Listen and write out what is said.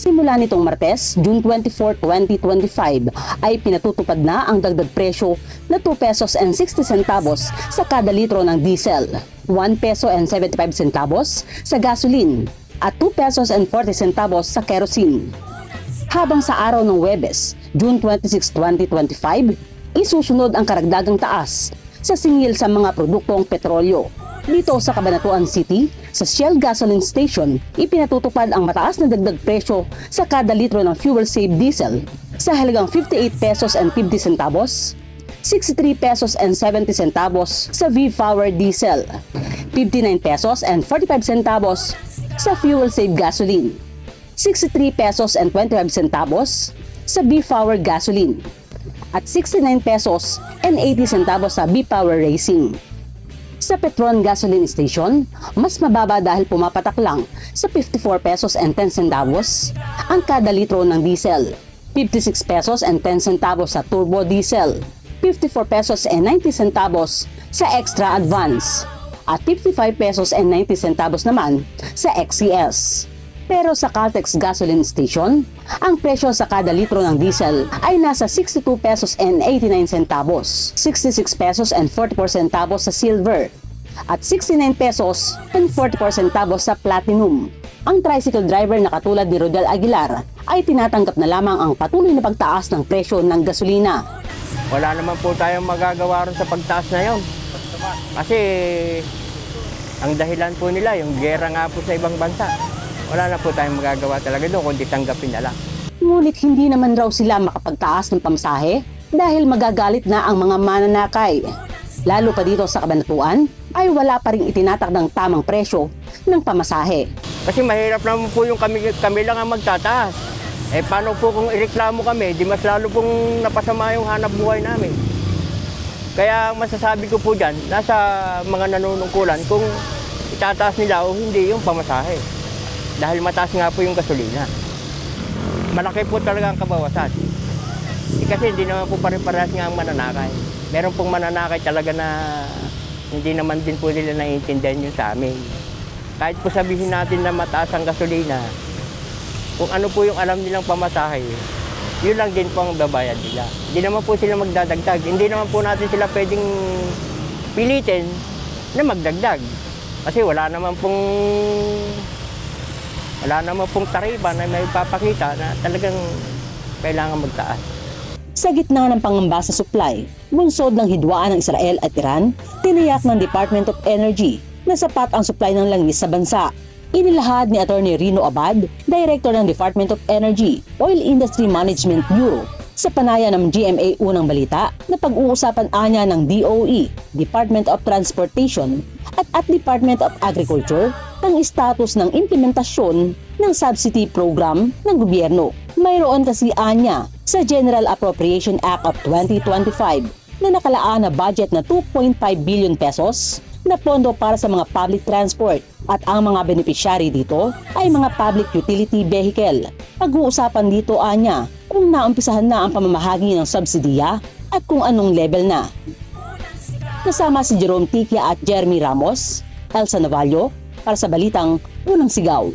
Simula nitong Martes, June 24, 2025 ay pinatutupad na ang dagdag presyo na 2 pesos and 60 centavos sa kada litro ng diesel, 1 peso and 75 centavos sa gasoline at 2 pesos and 40 centavos sa kerosene. Habang sa araw ng Huwebes, June 26, 2025, isusunod ang karagdagang taas sa singil sa mga produktong petrolyo. Dito sa Cabanatuan City, sa Shell Gasoline Station, ipinatutupad ang mataas na dagdag presyo sa kada litro ng fuel-saved diesel sa halagang 58 pesos and 50 centavos, 63 pesos and 70 centavos sa V-Power diesel, 59 pesos and 45 centavos sa fuel-saved gasoline, 63 pesos and 25 centavos sa V-Power gasoline, at 69 pesos and 80 centavos sa V-Power Racing. Sa Petron Gasoline Station, mas mababa dahil pumapatak lang sa 54 pesos and 10 centavos ang kada litro ng diesel, 56 pesos and 10 centavos sa turbo diesel, 54 pesos and 90 centavos sa extra advance, at 55 pesos and 90 centavos naman sa XCS. Pero sa Caltex Gasoline Station, ang presyo sa kada litro ng diesel ay nasa 62 pesos and 89 centavos, 66 pesos and 44 centavos sa silver, at 69 pesos and 44 centavos sa platinum. Ang tricycle driver na katulad ni Rodel Aguilar ay tinatanggap na lamang ang patuloy na pagtaas ng presyo ng gasolina. Wala naman po tayong magagawa rin sa pagtaas na yon. Kasi ang dahilan po nila, yung gera nga po sa ibang bansa. Wala na po tayong magagawa talaga doon, kundi tanggapin na lang. Ngunit hindi naman raw sila makapagtaas ng pamasahe dahil magagalit na ang mga mananakay. Lalo pa dito sa Cabanatuan ay wala pa rin itinatakdang tamang presyo ng pamasahe. Kasi mahirap naman po yung kami lang ang magtataas. Eh paano po kung ireklamo kami, di mas lalo pong napasama yung hanap buhay namin. Kaya masasabi ko po dyan, nasa mga nanunungkulan kung itataas nila o hindi yung pamasahe. Dahil mataas nga po yung gasolina. Malaki po talaga ang kabawasan. Kasi hindi naman po pare-parehas nga ang mananakay. Meron pong mananakay talaga na hindi naman din po nila naiintindihan yun sa amin. Kahit po sabihin natin na mataas ang gasolina, kung ano po yung alam nilang pamasahe, yun lang din po ang babayad nila. Hindi naman po sila magdadagdag. Hindi naman po natin sila pwedeng pilitin na magdagdag. Kasi wala naman pong tarifa na may papakita na talagang kailangan magtaas. Sa gitna ng pangamba sa supply, bunsod ng hidwaan ng Israel at Iran, tiniyak ng Department of Energy na sapat ang supply ng langis sa bansa. Inilahad ni Attorney Rino Abad, Director ng Department of Energy, Oil Industry Management Bureau, sa panaya ng GMA Unang Balita na pag-uusapan anya ng DOE, Department of Transportation at Department of Agriculture ang status ng implementasyon ng subsidy program ng gobyerno. Mayroon kasi anya sa General Appropriation Act of 2025 na nakalaan na budget na 2.5 billion pesos na pondo para sa mga public transport at ang mga beneficiary dito ay mga public utility vehicle. Pag-uusapan dito anya kung naumpisahan na ang pamamahagi ng subsidiya at kung anong level na. Kasama si Jerome Tiquia at Jeremy Ramos, Elsa Navallo, para sa Balitang Unang Sigaw.